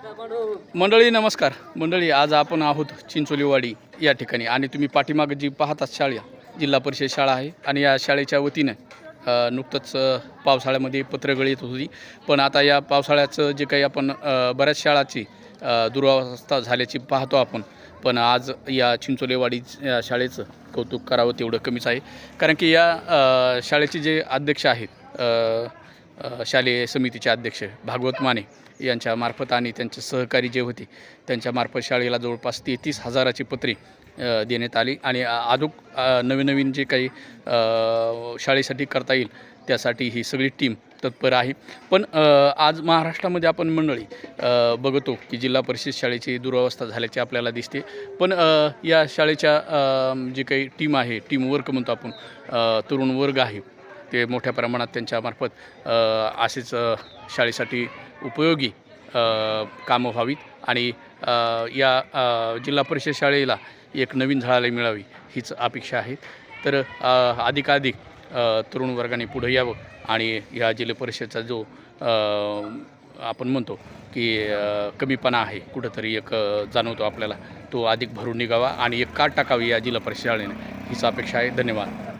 मंडळी नमस्कार. मंडळी आज आपण आहोत चिंचोलीवाडी या ठिकाणी आणि तुम्ही पाठीमागे जी पाहतात शाळा जिल्हा परिषद शाळा आहे आणि या शाळेच्या वतीनं नुकतंच पावसाळ्यामध्ये पत्रगळी येत होती. पण आता या पावसाळ्याचं जे काही आपण बऱ्याच शाळाची दुरावस्था झाल्याची पाहतो आपण. पण आज या चिंचोलीवाडी या शाळेचं कौतुक करावं तेवढं कमीच आहे. कारण की या शाळेचे जे अध्यक्ष आहेत शालेय समितीचे अध्यक्ष भागवत माने यांच्यामार्फत आणि त्यांचे सहकारी जे होते त्यांच्यामार्फत शाळेला जवळपास 33,000ची पत्रे देण्यात आली आणि अजून नवीन जे काही शाळेसाठी करता येईल त्यासाठी ही सगळी टीम तत्पर आहे. पण आज महाराष्ट्रामध्ये आपण मंडळी बघतो की जिल्हा परिषद शाळेची दुरावस्था झाल्याची आपल्याला दिसते. पण या शाळेच्या जी काही टीम आहे, टीम वर्क म्हणतो आपण, तरुण वर्ग आहे, ते मोठ्या प्रमाणात त्यांच्यामार्फत असेच शाळेसाठी उपयोगी कामं व्हावीत आणि या जिल्हा परिषद शाळेला एक नवीन झळाळी मिळावी हीच अपेक्षा आहे. तर अधिकाधिक तरुण वर्गाने पुढे यावं आणि या जिल्हा परिषदचा जो आपण म्हणतो की कमीपणा आहे कुठंतरी एक जाणवतो आपल्याला, तो अधिक भरून निघावा आणि एक काट टाकावी या जिल्हा परिषद शाळेने हीच अपेक्षा आहे. धन्यवाद.